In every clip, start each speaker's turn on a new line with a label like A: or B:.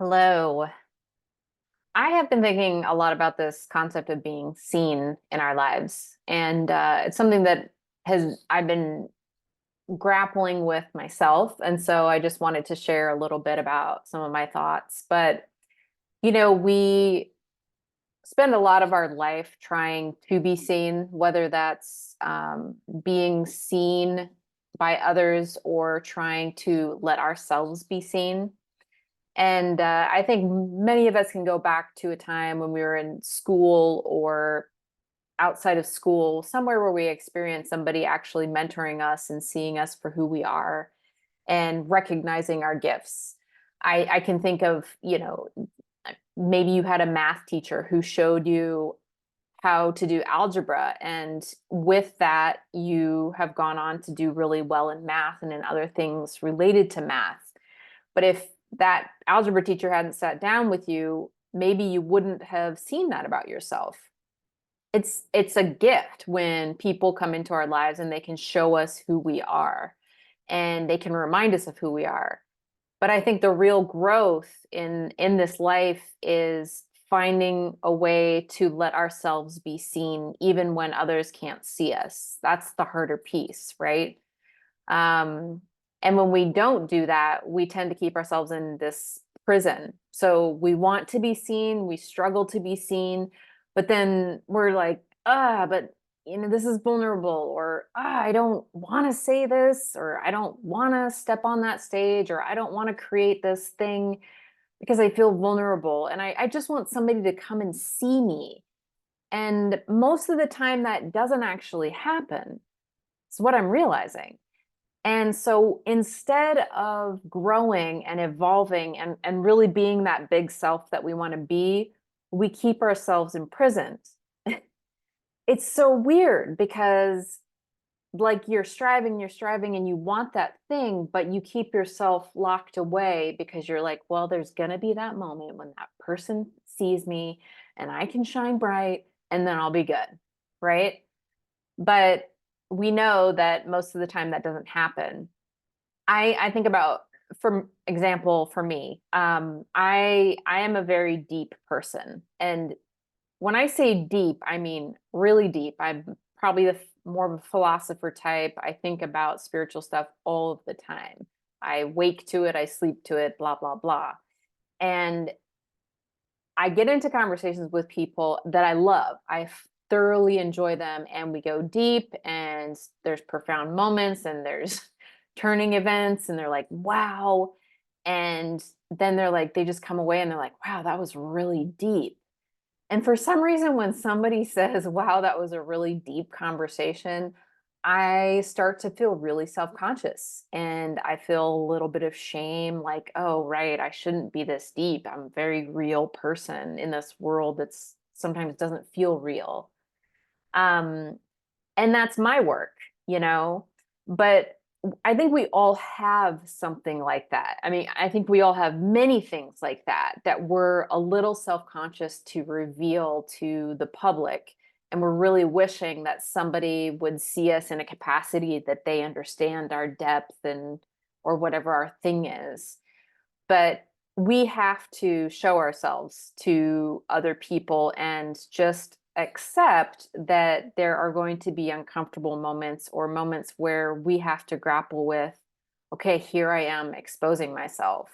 A: Hello. I have been thinking a lot about this concept of being seen in our lives, and it's something that has I've been grappling with myself, and so I just wanted to share a little bit about some of my thoughts. But we spend a lot of our life trying to be seen, whether that's being seen by others or trying to let ourselves be seen. And I think many of us can go back to a time when we were in school or outside of school, somewhere where we experienced somebody actually mentoring us and seeing us for who we are and recognizing our gifts. I can think of, maybe you had a math teacher who showed you how to do algebra. And with that, you have gone on to do really well in math and in other things related to math. But if that algebra teacher hadn't sat down with you, maybe you wouldn't have seen that about yourself. It's a gift when people come into our lives and they can show us who we are and they can remind us of who we are. But I think the real growth in this life is finding a way to let ourselves be seen even when others can't see us. That's the harder piece, right? Um, and when we don't do that, we tend to keep ourselves in this prison. So we want to be seen, we struggle to be seen, but then we're like, but this is vulnerable, or I don't want to say this, or I don't want to step on that stage, or I don't want to create this thing because I feel vulnerable. And I just want somebody to come and see me. And most of the time that doesn't actually happen. It's what I'm realizing. And so instead of growing and evolving and really being that big self that we want to be, we keep ourselves imprisoned. It's so weird because like you're striving and you want that thing, but you keep yourself locked away because you're like, well, there's going to be that moment when that person sees me and I can shine bright and then I'll be good. Right. But we know that most of the time that doesn't happen. I think about, for example, for me, I am a very deep person, and when I say deep, I mean really deep. I'm probably more of a philosopher type. I think about spiritual stuff all of the time. I wake to it, I sleep to it, blah blah blah, and I get into conversations with people that I love. Thoroughly enjoy them, and we go deep, and there's profound moments, and there's turning events, and they're like, wow. And then they're like, they just come away and they're like, wow, that was really deep. And for some reason, when somebody says, wow, that was a really deep conversation, I start to feel really self-conscious and I feel a little bit of shame, like, oh, right, I shouldn't be this deep. I'm a very real person in this world that's sometimes doesn't feel real. Um, and that's my work, you know, but I think we all have something like that. I mean, I think we all have many things like that that we're a little self-conscious to reveal to the public. And we're really wishing that somebody would see us in a capacity that they understand our depth and or whatever our thing is. But we have to show ourselves to other people and just accept that there are going to be uncomfortable moments or moments where we have to grapple with, okay, here I am exposing myself.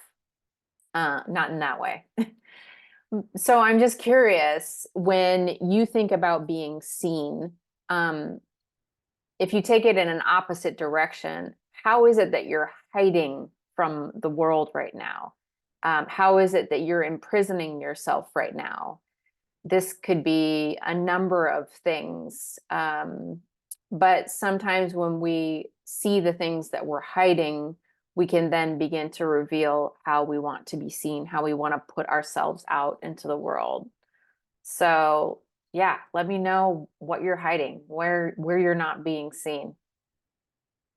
A: Not in that way. So I'm just curious, when you think about being seen, um, if you take it in an opposite direction, how is it that you're hiding from the world right now? How is it that you're imprisoning yourself right now? This could be a number of things. But sometimes when we see the things that we're hiding, we can then begin to reveal how we want to be seen, how we want to put ourselves out into the world. So, yeah, let me know what you're hiding, where you're not being seen.